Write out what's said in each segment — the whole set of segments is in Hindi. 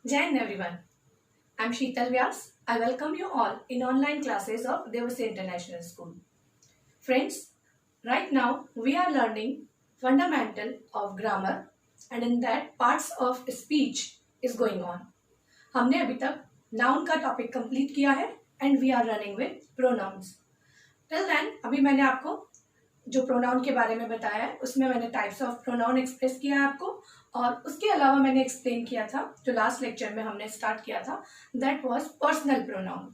Jai Hind everyone. I'm Sheetal Vyas. I welcome you all in online classes of Devasai International School. Friends, right now we are learning fundamental of grammar and in that parts of speech is going on. हमने अभी तक noun का टॉपिक कंप्लीट किया है and we are running with pronouns. Till then अभी मैंने आपको जो प्रोनाउन के बारे में बताया है उसमें मैंने टाइप्स ऑफ प्रोनाउन एक्सप्रेस किया है आपको, और उसके अलावा मैंने एक्सप्लेन किया था जो लास्ट लेक्चर में हमने स्टार्ट किया था, that was personal pronoun.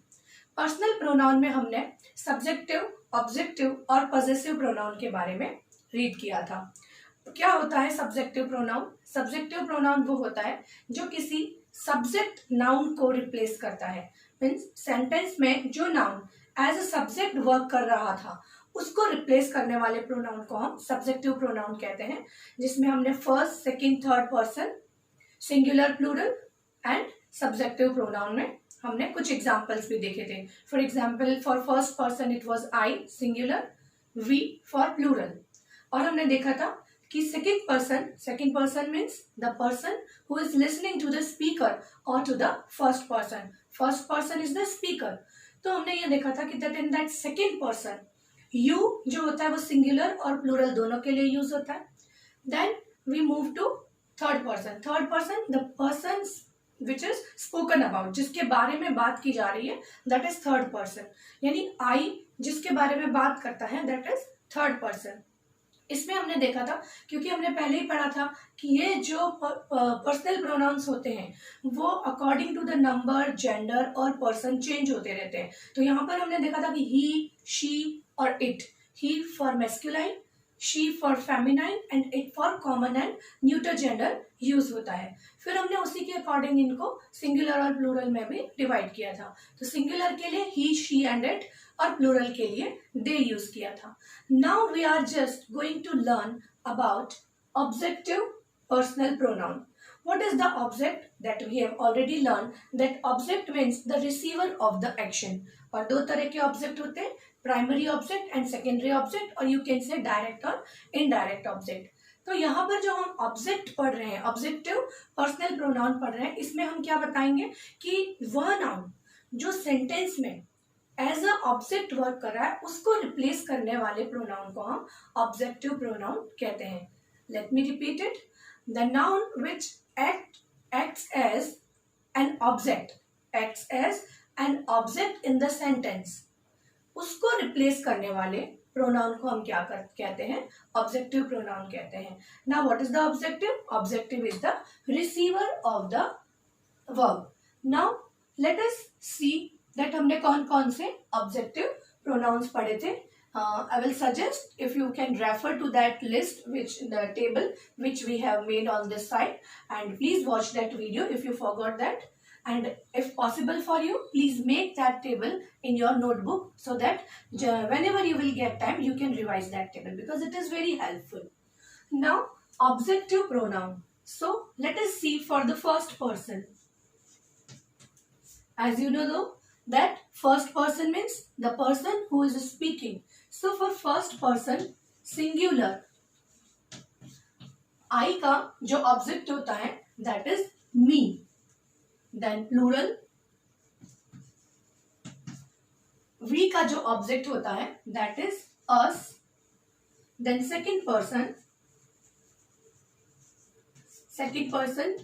Personal pronoun में हमने सब्जेक्टिव, ऑब्जेक्टिव और पॉजेसिव प्रोनाउन के बारे में रीड किया था. तो क्या होता है सब्जेक्टिव प्रोनाउन? सब्जेक्टिव प्रोनाउन वो होता है जो किसी सब्जेक्ट नाउन को रिप्लेस करता है. मीन्स सेंटेंस में जो noun as a subject work कर रहा था उसको रिप्लेस करने वाले प्रोनाउन को हम सब्जेक्टिव प्रोनाउन कहते हैं, जिसमें हमने first, second, third person, singular, plural and subjective pronoun में हमने कुछ एग्जांपल्स भी देखे थे. For example for first person it was I singular, we for plural. और हमने देखा था कि second person means the person who is listening to the speaker और to the first person is the speaker. तो हमने ये देखा था कि that in that second person you जो होता है वो सिंगुलर और प्लूरल दोनों के लिए यूज होता है. Then we move to third person the person which is spoken about, जिसके बारे में बात की जा रही है, दैट इज थर्ड पर्सन. यानी आई जिसके बारे में बात करता है दैट इज थर्ड पर्सन. इसमें हमने देखा था, क्योंकि हमने पहले ही पढ़ा था कि ये जो पर्सनल प्रोनाउंस होते हैं वो according to the number, gender और पर्सन चेंज होते रहते हैं. तो यहाँ पर हमने देखा था कि ही, शी और it. He for masculine, she for feminine and it for common and neuter gender use होता है. फिर हमने उसी के अकॉर्डिंग इनको सिंगुलर और प्लूरल में भी डिवाइड किया था. तो सिंगुलर के लिए ही, शी एंड इट और प्लूरल के लिए दे यूज किया था. Now we are just going to learn about objective personal pronoun. What is the object? That we have already learned that object means the receiver of the action. और दो तरह के ऑब्जेक्ट होते हैं, primary object and secondary object, और यू कैन से डायरेक्ट और इनडायरेक्ट ऑब्जेक्ट. तो यहाँ पर जो हम ऑब्जेक्ट पढ़ रहे हैं, ऑब्जेक्टिव पर्सनल प्रोनाउन पढ़ रहे हैं, इसमें हम क्या बताएंगे कि वह नाउन जो सेंटेंस में एज अ ऑब्जेक्ट वर्क कर रहा है उसको रिप्लेस करने वाले प्रोनाउन को हम ऑब्जेक्टिव प्रोनाउन कहते हैं. Let me repeat it. The noun which acts as an object in the sentence, उसको रिप्लेस करने वाले प्रोनाउन को हम क्या कहते हैं? ऑब्जेक्टिव प्रोनाउन कहते हैं. Now what is the objective? Objective is the receiver of the verb. Now let us see that हमने कौन कौन से ऑब्जेक्टिव प्रोनाउंस पढ़े थे. I will suggest if you can refer to that list, which the table which we have made on this side, and please watch that video if you forgot that, and if possible for you please make that table in your notebook so that whenever you will get time you can revise that table because it is very helpful. Now objective pronoun. So let us see for the first person. As you know though that first person means the person who is speaking. So for first person singular, I का जो ऑब्जेक्ट होता है that is me. Then plural, we का जो ऑब्जेक्ट होता है that is us. Then second person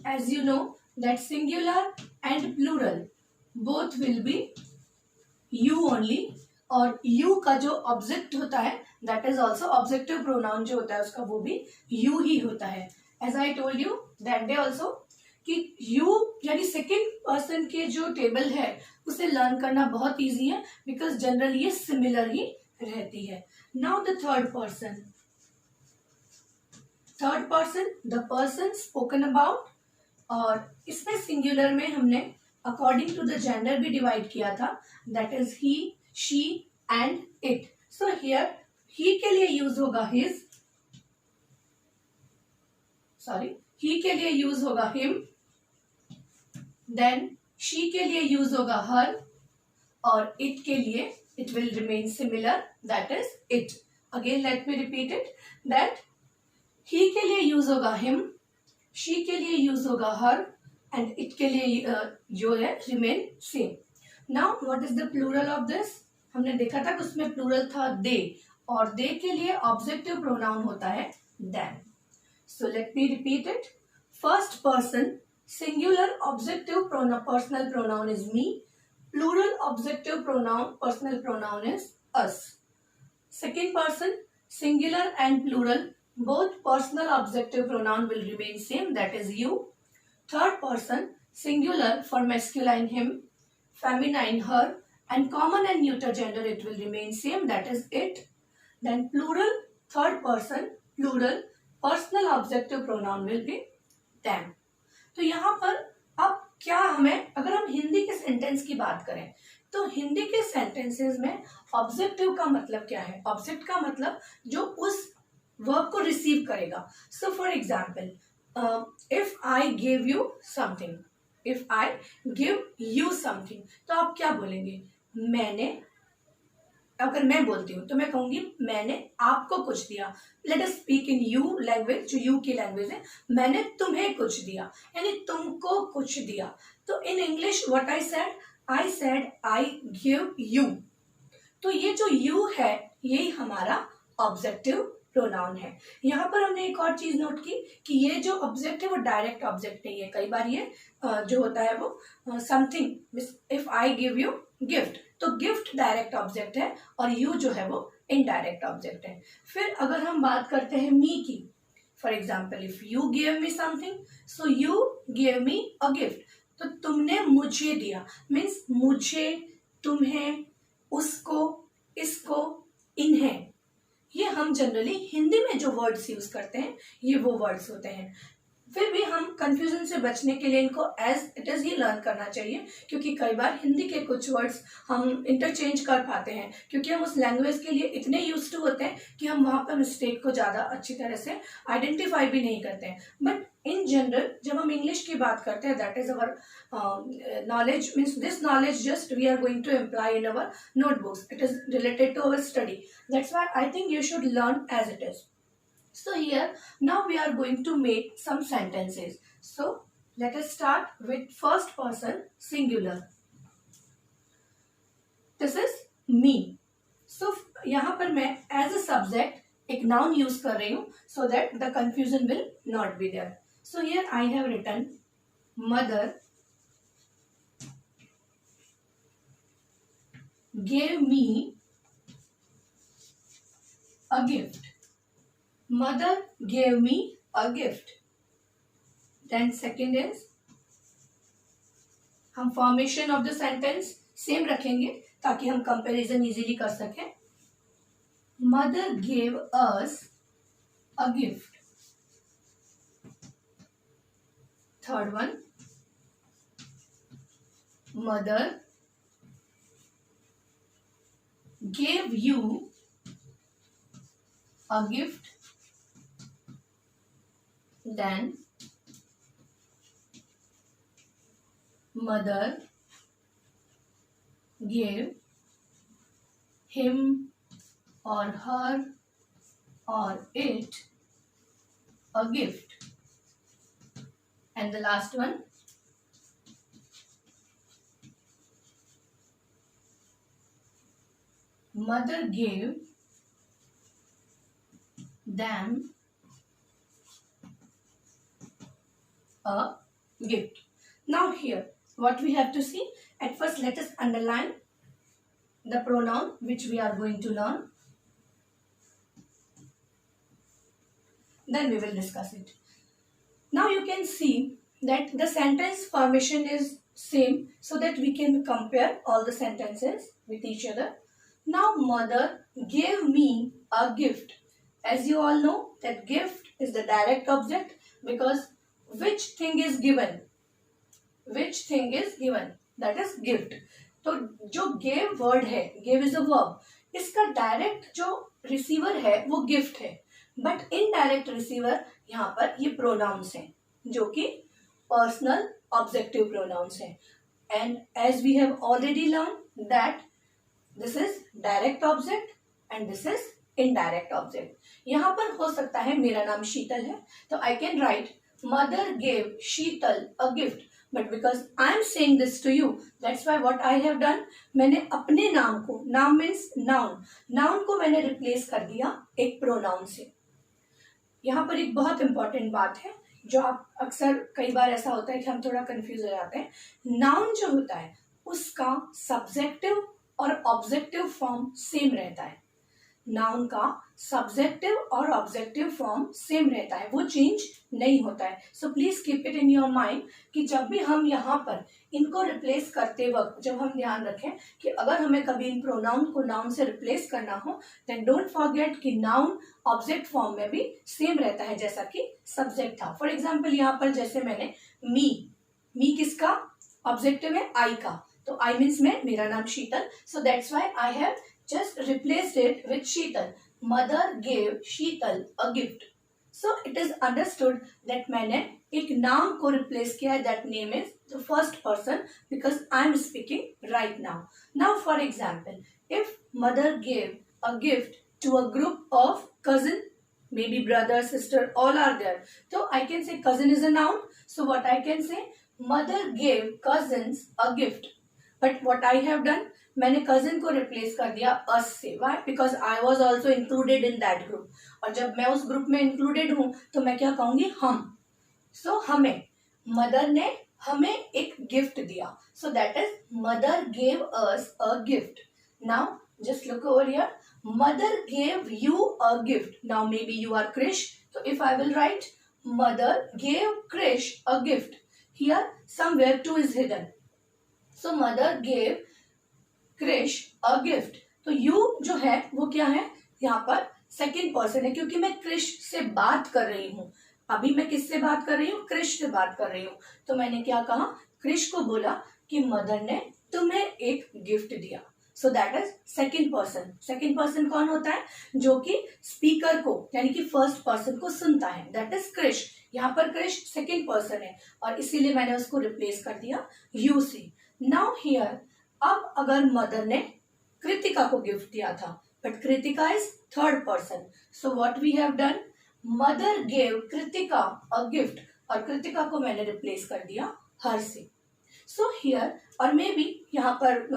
as you know that singular and plural both will be you only. और यू का जो ऑब्जेक्ट होता है that is also objective pronoun जो होता है उसका वो भी यू ही होता है. As I told you that day also कि यू यानी सेकेंड पर्सन के जो टेबल है उसे लर्न करना बहुत ईजी है बिकॉज जनरली ये सिमिलर ही रहती है. Now the third person the person spoken about, और इसमें सिंगुलर में हमने अकॉर्डिंग टू द जेंडर भी डिवाइड किया था, that is he, she and it. So here he के लिए यूज होगा his, he के लिए यूज होगा him. Then she के लिए यूज होगा her, और it के लिए it will remain similar, that is it. Again let me repeat it that he के लिए यूज होगा him, she के लिए यूज होगा her एंड इट के लिए जो है remain same. Now what is the plural of this? हमने देखा था कि उसमें प्लूरल था दे, और दे के लिए ऑब्जेक्टिव प्रोनाउन होता है them. So let me repeat it. First person singular objective personal pronoun is me. Plural objective personal pronoun is us. Second person singular and plural both personal objective pronoun will remain same, that is you. Third person singular for masculine him, feminine her, and common and neuter gender it will remain same, that is it. Then plural third person plural personal objective pronoun will be them. तो यहाँ पर अब क्या हमें, अगर हम हिंदी के सेंटेंस की बात करें तो हिंदी के सेंटेंसेस में ऑब्जेक्टिव का मतलब क्या है? ऑब्जेक्ट का मतलब जो उस वर्ब को रिसीव करेगा. So for example, if I give you something, if I give you something, तो आप क्या बोलेंगे? मैंने, अगर मैं बोलती हूँ तो मैं कहूंगी मैंने आपको कुछ दिया. Let us speak in you language, जो यू की लैंग्वेज है. मैंने तुम्हें कुछ दिया, यानी तुमको कुछ दिया. तो in English what I said I give you. तो ये जो यू है यही हमारा ऑब्जेक्टिव प्रोनाउन है. यहाँ पर हमने एक और चीज नोट की कि ये जो ऑब्जेक्ट है वो डायरेक्ट ऑब्जेक्ट नहीं है. कई बार ये जो होता है वो something, if I give you gift, तो गिफ्ट डायरेक्ट ऑब्जेक्ट है और यू जो है वो इनडायरेक्ट ऑब्जेक्ट है. फिर अगर हम बात करते हैं मी की, for example if you give me something, so you give me a gift. तो तुमने मुझे दिया मीन्स मुझे, तुम्हें, उसको, इसको, इन्हें. ये हम जनरली हिंदी में जो वर्ड्स यूज करते हैं ये वो वर्ड्स होते हैं. फिर भी हम कंफ्यूजन से बचने के लिए इनको एज इट इज ही लर्न करना चाहिए, क्योंकि कई बार हिंदी के कुछ वर्ड्स हम इंटरचेंज कर पाते हैं क्योंकि हम उस लैंग्वेज के लिए इतने यूज्ड टू होते हैं कि हम वहाँ पर मिस्टेक को ज़्यादा अच्छी तरह से आइडेंटिफाई भी नहीं करते हैं. बट इन जनरल जब हम इंग्लिश की बात करते हैं, that is our knowledge, means this knowledge just we are going to employ in our notebooks. It is related to our study. That's why I think you should learn as it is. So here now we are going to make some sentences. So let us start with first person singular. This is me. So यहाँ पर मैं as a subject एक noun use कर रही हूँ so that the confusion will not be there. So here I have written mother gave me a gift. Mother gave me a gift. Then second is, हम formation of the sentence same रखेंगे ताकि हम कंपैरिजन इजीली कर सकें. Mother gave us a gift. Third one, mother gave you a gift. Then mother gave him or her or it a gift. And the last one, mother gave them a gift. Now here what we have to see, at first let us underline the pronoun which we are going to learn, then we will discuss it. Now you can see that the sentence formation is same so that we can compare all the sentences with each other. Now mother gave me a gift. As you all know that gift is the direct object because which thing is given, which thing is given, that is gift. तो जो gave word है, gave is a verb, इसका डायरेक्ट जो रिसीवर है वो गिफ्ट है, बट इनडायरेक्ट रिसीवर यहाँ पर ये प्रोनाउंस हैं जो कि पर्सनल ऑब्जेक्टिव प्रोनाउंस हैं. And as we have already learn that this is direct object and this is indirect object. यहाँ पर हो सकता है मेरा नाम शीतल है तो I can write mother gave Sheetal a gift. But because I am saying this to you, that's why what I have done, मैंने अपने नाम को, नाम मीन्स नाउन, नाउन को मैंने रिप्लेस कर दिया एक प्रोनाउन से। यहाँ पर एक बहुत इंपॉर्टेंट बात है जो आप अक्सर, कई बार ऐसा होता है कि हम थोड़ा कंफ्यूज हो जाते हैं। नाउन जो होता है उसका सब्जेक्टिव और ऑब्जेक्टिव फॉर्म सेम रहता है। नाउन का सब्जेक्टिव और ऑब्जेक्टिव फॉर्म सेम रहता है, वो चेंज नहीं होता है। So please keep it in your mind कि जब भी हम यहाँ पर इनको रिप्लेस करते वक्त जब हम ध्यान रखें कि अगर हमें कभी इन प्रोनाउन को नाउन से रिप्लेस करना हो, देन डोंट फॉरगेट कि नाउन ऑब्जेक्ट फॉर्म में भी सेम रहता है जैसा कि सब्जेक्ट था। फॉर एग्जाम्पल यहाँ पर जैसे मैंने मी किसका ऑब्जेक्टिव है? आई का, तो आई मीन्स मैं, मेरा नाम Sheetal, so that's why I have just replaced it with Sheetal. Mother gave Sheetal a gift. So it is understood that मैंने एक नाम को replace किया है, that name is the first person because I am speaking right now. Now for example, if mother gave a gift to a group of cousin, maybe brother, sister, all are there. So I can say cousin is a noun. So what I can say, mother gave cousins a gift. But what I have done, मैंने कजिन को रिप्लेस कर दिया अस से। Why? Because I was also included in that group, और जब मैं उस ग्रुप में इंक्लूडेड हूं तो मैं क्या कहूंगी? हम। सो हमें, मदर ने हमें एक गिफ्ट दिया, so that is mother gave us a gift. Now just look over here, mother gave you a gift. Now maybe you are Krish, तो if I will write mother gave Krish a gift, here somewhere to is hidden, so mother gave Krish a gift. तो यू जो है वो क्या है? यहाँ पर सेकंड पर्सन है, क्योंकि मैं क्रिश से बात कर रही हूँ। अभी मैं किससे बात कर रही हूँ? क्रिश से बात कर रही हूँ। तो मैंने क्या कहा? क्रिश को बोला कि मदर ने तुम्हें एक गिफ्ट दिया। So that is second person. Second person कौन होता है? जो कि स्पीकर को, यानी कि फर्स्ट पर्सन को सुनता है, दैट इज क्रिश। यहाँ पर क्रिश सेकंड पर्सन है और इसीलिए मैंने उसको रिप्लेस कर दिया यू से। नाउ हियर, अब अगर मदर ने कृतिका को गिफ्ट दिया था, but Kritika is third person, so what we have done, mother gave Kritika a gift, और कृतिका को मैंने रिप्लेस कर दिया हर से। सो हियर, और मे बी यहाँ पर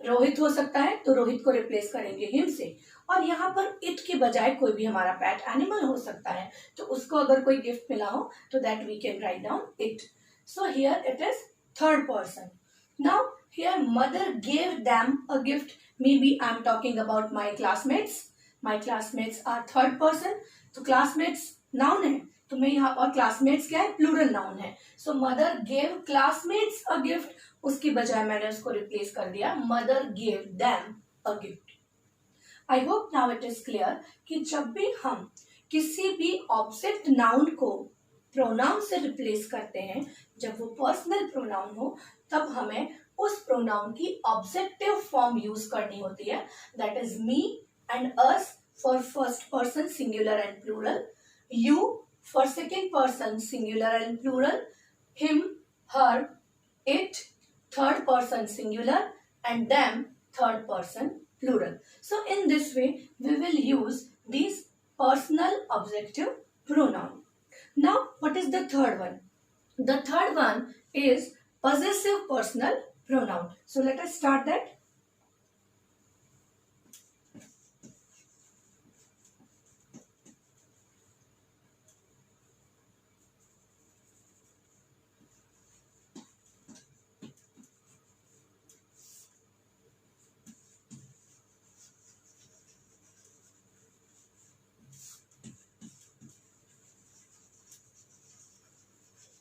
रोहित हो सकता है, तो रोहित को रिप्लेस करेंगे हिम से। और यहाँ पर इट के बजाय कोई भी हमारा पेट एनिमल हो सकता है, तो उसको अगर कोई गिफ्ट मिला हो तो that we can write down it. So here it is third person. Now here mother gave them a gift. Maybe I am talking about my classmates. My classmates are third person. तो classmates noun है, तो मैं यहाँ, और classmates क्या है? Plural noun है। So mother gave classmates a gift, उसकी बजाय मैंने उसको replace कर दिया mother gave them a gift. I hope now it is clear कि जब भी हम किसी भी ऑब्जेक्ट नाउन को प्रोनाउन से रिप्लेस करते हैं, जब वो पर्सनल प्रोनाउन हो, तब हमें उस प्रोनाउन की ऑब्जेक्टिव फॉर्म यूज करनी होती है, that is me and us for first person singular and plural, you for second person singular and plural, him, her, it third person singular, and them third person plural. So in this way we will use these personal objective pronoun. Now what is the third one? The third one is possessive personal pronoun. So let us start that.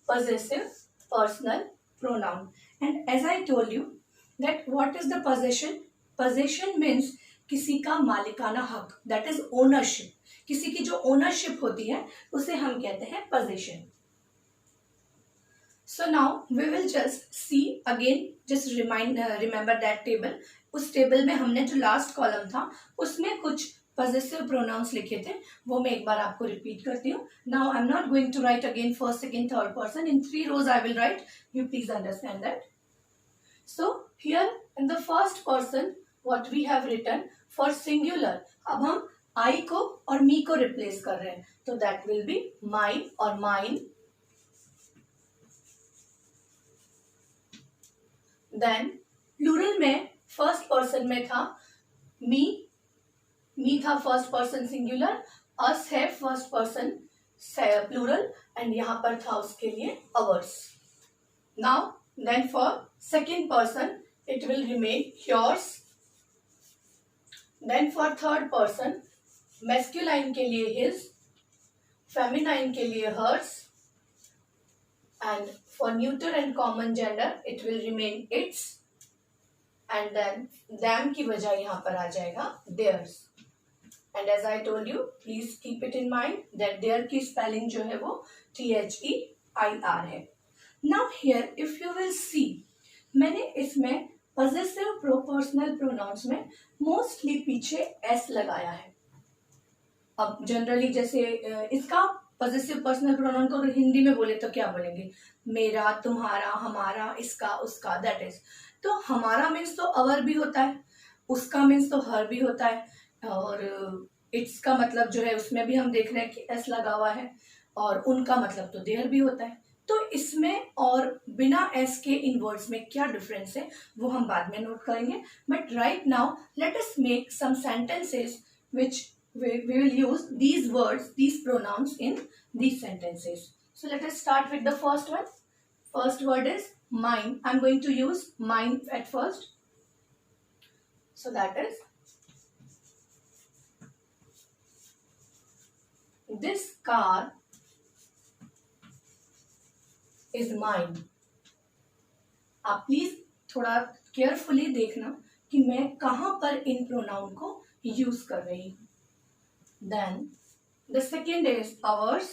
Possessive personal pronoun. And as I told you that what is the possession? Possession means किसी का मालिकाना हक, that is ownership. किसी की जो ownership होती है उसे हम कहते हैं possession. So now we will just see again, just remember that table. उस टेबल में हमने जो लास्ट कॉलम था उसमें कुछ possessive pronouns लिखे थे, वो मैं एक बार आपको रिपीट करती हूँ. Now I'm not going to write again first, second, third person. In 3 rows I will write. You please understand that. So here in the first person what we have written for singular, अब हम I को और me को replace कर रहे हैं, तो that will be my or mine. Then plural में फर्स्ट पर्सन में था मी था फर्स्ट पर्सन सिंगुलर, अस है फर्स्ट पर्सन प्लूरल, एंड यहां पर था उसके लिए ours. Now then for second person it will remain yours. Then for third person masculine के लिए हिज, फेमिनाइन के लिए hers, and for neuter and common gender it will remain its, and then them की बजाय यहाँ पर आ जाएगा theirs. And as I told you, please keep it in mind that their की spelling जो है वो THEIR है. Now here if you will see, मैंने इसमें possessive proportional pronouns में mostly पीछे s लगाया है. अब जनरली जैसे इसका पॉजिटिव पर्सनल प्रोनाउन को अगर हिंदी में बोले तो क्या बोलेंगे, मेरा, तुम्हारा, हमारा, इसका, उसका, दैट इज. तो हमारा मीन्स तो अवर भी होता है, उसका मीन्स तो हर भी होता है, और इट्स का मतलब जो है उसमें भी हम देख रहे हैं कि एस लगा हुआ है, और उनका मतलब तो देयर भी होता है. तो इसमें और बिना एस के इन वर्ड्स में क्या डिफरेंस है वो हम बाद में नोट करेंगे. But right now let us make some sentences which we will use these words, these pronouns in these sentences. So let us start with the first one. First word is mine. I'm going to use mine at first. So that is, this car is mine. आप प्लीज थोड़ा केयरफुली देखना कि मैं कहां पर इन प्रोनाउन को यूज कर रही हूं. Then the second is ours.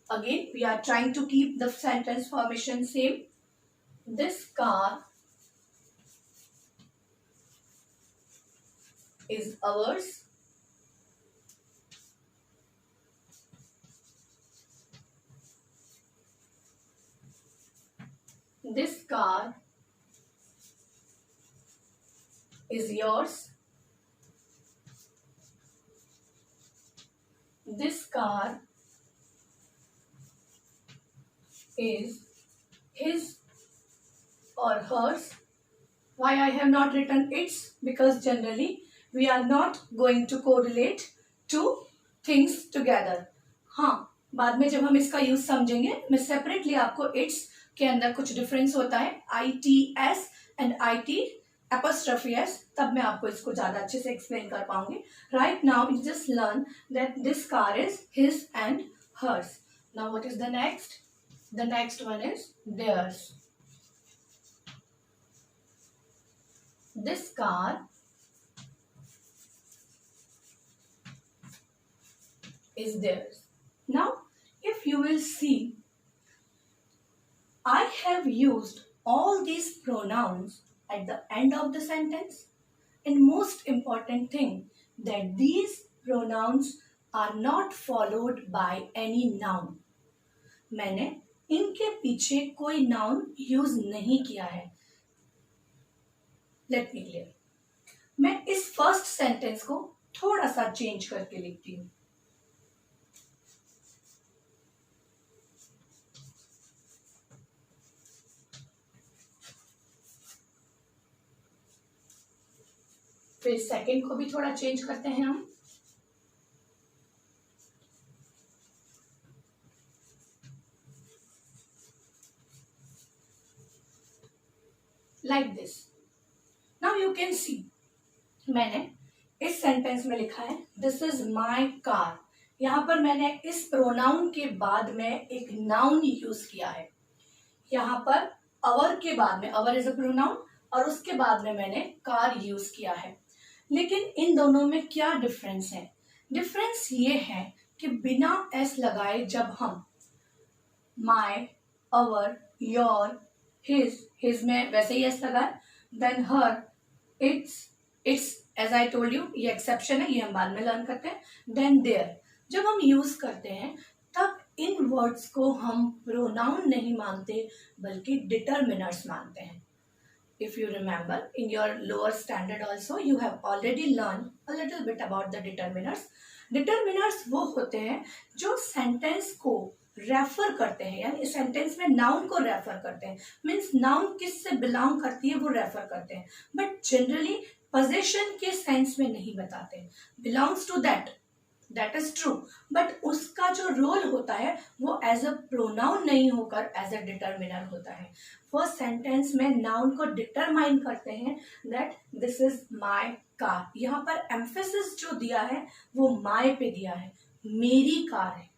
Again we are trying to keep the sentence formation same. This car is ours. This car is yours. This car is his or hers. Why I have not written its? Because generally we are not going to correlate two things together. हाँ, बाद में जब हम इसका यूज समझेंगे मैं सेपरेटली आपको इट्स के अंदर कुछ डिफरेंस होता है ITS and IT apostrophe s, तब मैं आपको इसको ज्यादा अच्छे से एक्सप्लेन कर पाऊंगी. Right now you just learn that this car is his and hers. Now what is the next? The next one is theirs. This car is theirs. Now if you will see, I have used all these pronouns at the end of the sentence, and most important thing that these pronouns are not followed by any noun. मैंने इनके पीछे कोई noun यूज नहीं किया है. Let me clear. मैं इस फर्स्ट सेंटेंस को थोड़ा सा चेंज करके लिखती हूँ. फिर सेकंड को भी थोड़ा चेंज करते हैं हम. Like this. Now you can see, मैंने इस सेंटेंस में लिखा है दिस इज माई कार. यहां पर मैंने इस प्रोनाउन के बाद में एक नाउन यूज किया है. यहां पर अवर के बाद में, अवर इज अ प्रोनाउन, और उसके बाद में मैंने कार यूज किया है. लेकिन इन दोनों में क्या डिफरेंस है? डिफरेंस ये है कि बिना एस लगाए जब हम माय, अवर, योर, हिज में वैसे ही एस लगाए, then her, it's as I told you, ये एक्सेप्शन है, ये हम बाद में लर्न करते हैं. देन देयर जब हम यूज करते हैं तब इन वर्ड्स को हम प्रोनाउन नहीं मानते बल्कि डिटरमिनर्स मानते हैं. If you remember, in your lower standard also you have already learned a little bit about the determiners. Determiners वो होते हैं जो सेंटेंस को रेफर करते हैं, यानी सेंटेंस में नाउन को रेफर करते हैं, मीन्स नाउन किस से बिलोंग करती है वो रेफर करते हैं, बट जनरली पोजीशन के सेंस में नहीं बताते। Belongs to that is true, but उसका जो रोल होता है वो एज अ प्रोनाउन नहीं होकर एज अ डिटर्मिनर होता है। फर्स्ट सेंटेंस में नाउन को डिटरमाइन करते हैं that this is my car. यहाँ पर एम्फेसिस जो दिया है वो माय पे दिया है, मेरी कार है,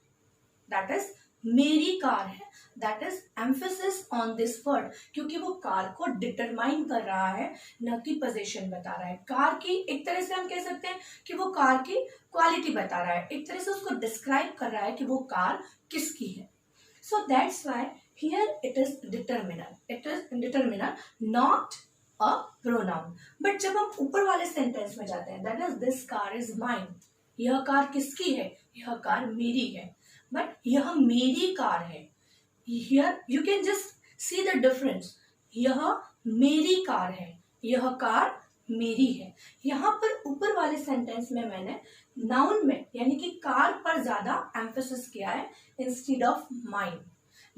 दैट इज मेरी कार है, that is emphasis on this word, क्योंकि वो कार को डिटरमाइन कर रहा है, न कि पोजीशन बता रहा है। कार की एक तरह से हम कह सकते हैं कि वो कार की क्वालिटी बता रहा है, एक तरह से उसको डिस्क्राइब कर रहा है कि वो कार किसकी है। सो that's why here it is determiner not a pronoun. But जब हम ऊपर वाले सेंटेंस में जाते हैं, that is this car is mine, यह कार किसकी है, यह कार मेरी है, बट यह मेरी कार है। Here you can just see the difference, यह मेरी कार है, यह कार मेरी है। यहाँ पर ऊपर वाले सेंटेंस में मैंने नाउन में यानी कि कार पर ज्यादा एम्फेसिस किया है इंस्टेड ऑफ माइन,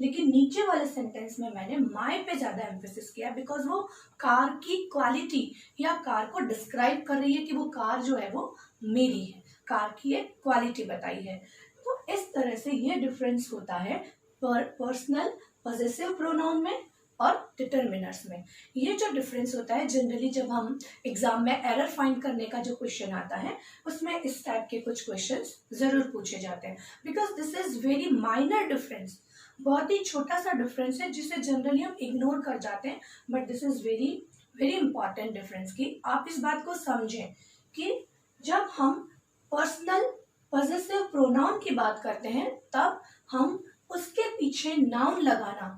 लेकिन नीचे वाले सेंटेंस में मैंने माय पे ज्यादा एम्फेसिस किया बिकॉज वो कार की क्वालिटी या कार को डिस्क्राइब कर रही है कि वो कार जो है वो मेरी है, कार की एक क्वालिटी बताई है। तो इस तरह से ये डिफरेंस होता है पर्सनल पॉजेसिव प्रोनाउन में और डिटरमिनर्स में। ये जो डिफरेंस होता है जनरली जब हम एग्जाम में एरर फाइंड करने का जो क्वेश्चन आता है उसमें इस टाइप के कुछ क्वेश्चंस जरूर पूछे जाते हैं, because this is very minor difference, बहुत ही छोटा सा डिफरेंस है जिसे जनरली हम इग्नोर कर जाते हैं, but this is very very important difference कि आप इस बात को समझें कि जब हम पर्सनल पॉजेसिव प्रोनाउन की बात करते हैं तब हम उसके पीछे नाउन लगाना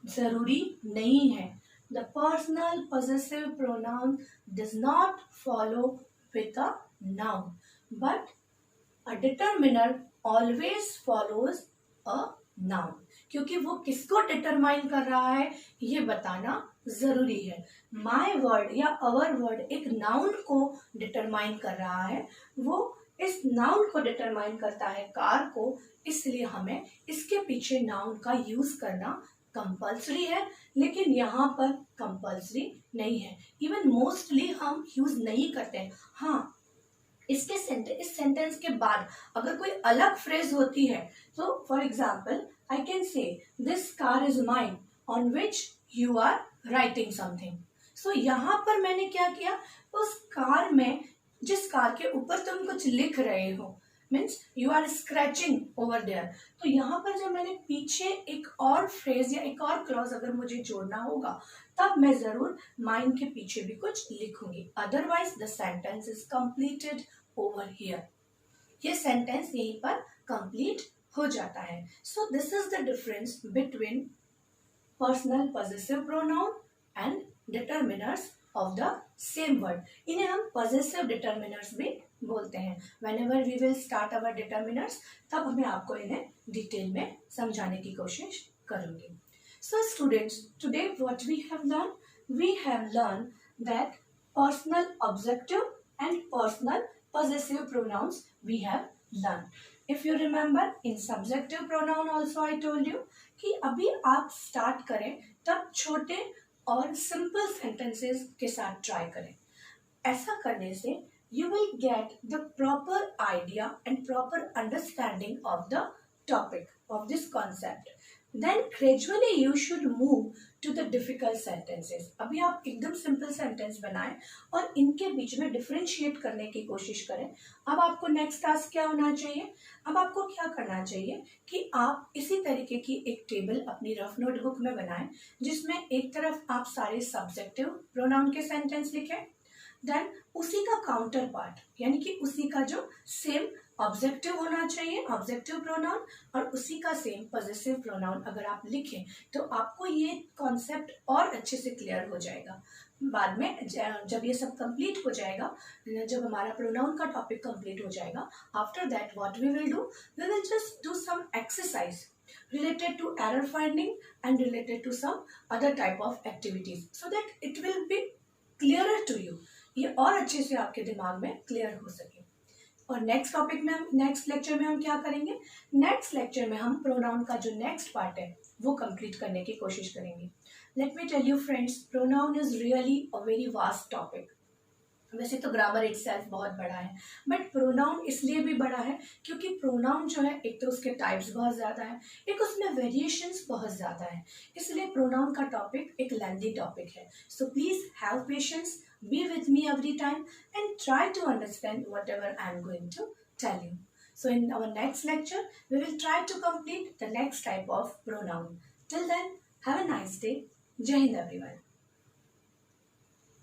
जरूरी नहीं है। The personal possessive pronoun does not follow with a noun, but a determiner always follows a noun, क्योंकि वो किसको डिटरमाइन कर रहा है ये बताना जरूरी है। माय वर्ड या अवर वर्ड एक नाउन को डिटरमाइन कर रहा है, वो इस नाउन को डिटरमाइन करता है कार को, इसलिए हमें इसके पीछे नाउन का यूज करना कंपल्सरी है, लेकिन यहाँ पर कंपल्सरी नहीं है, इवन मोस्टली हम यूज नहीं करते हैं। हाँ, इस सेंटेंस के बाद अगर कोई अलग फ्रेज होती है तो for example I can say this car is mine on which you are writing something. So यहाँ पर मैंने क्या किया, उस कार में जिस कार के ऊपर तुम कुछ लिख रहे हो, means you are scratching over there, तो यहाँ पर जब मैंने पीछे एक और फ्रेज या एक और क्लॉज अगर मुझे जोड़ना होगा तब मैं जरूर माइन के पीछे भी कुछ लिखूंगी, otherwise the sentence is completed over here. ये सेंटेंस यहीं पर कंप्लीट हो जाता है। So this is the difference between personal possessive pronoun and determiners of the same word. इन्हें हम पॉजेसिव डिटरमिनर्स भी बोलते हैं। Whenever we will start our determiners तब मैं आपको इन्हें डिटेल में समझाने की कोशिश करूंगी। So students, today what we have learn that personal objective and personal possessive pronouns we have learned. If you remember, in subjective pronoun also I told you कि अभी आप स्टार्ट करें तब छोटे और सिंपल सेंटेंसेस के साथ ट्राई करें। ऐसा करने से you will get the proper idea and proper understanding of the topic of this concept. Then gradually you should move to the difficult sentences. अभी आप एकदम सिंपल सेंटेंस बनाएं और इनके बीच में डिफरेंशिएट करने की कोशिश करें। अब आपको नेक्स्ट टास्क क्या होना चाहिए, अब आपको क्या करना चाहिए कि आप इसी तरीके की एक टेबल अपनी रफ नोटबुक में बनाएं जिसमें एक तरफ आप सारे सब्जेक्टिव प्रोनाउन के सेंटेंस लिखें, देन उसी का काउंटर पार्ट यानी कि उसी का जो सेम ऑब्जेक्टिव होना चाहिए ऑब्जेक्टिव प्रोनाउन और उसी का सेम पॉजेसिव प्रोनाउन अगर आप लिखें तो आपको ये कॉन्सेप्ट और अच्छे से क्लियर हो जाएगा। बाद में जब ये सब कंप्लीट हो जाएगा, जब हमारा प्रोनाउन का टॉपिक कंप्लीट हो जाएगा, after that what we will just do some exercise related to error finding and related to some other type of activities so that it will be clearer to you, ये और अच्छे से आपके दिमाग में क्लियर हो सके। और नेक्स्ट लेक्चर में हम क्या करेंगे, नेक्स्ट लेक्चर में हम प्रोनाउन का जो नेक्स्ट पार्ट है वो कंप्लीट करने की कोशिश करेंगे। Let me tell you friends, pronoun is really a very vast topic. वैसे तो ग्रामर इटसेल्फ बहुत बड़ा है, बट प्रोनाउन इसलिए भी बड़ा है क्योंकि प्रोनाउन जो है एक तो उसके टाइप्स बहुत ज़्यादा है, एक उसमें वेरिएशंस बहुत ज़्यादा है, इसलिए प्रोनाउन का टॉपिक एक लेंथी टॉपिक है। So please have patience, be with me every time and try to understand whatever I am going to tell you. So in our next lecture, we will try to complete the next type of pronoun. Till then, have a nice day. Jai Hind everyone.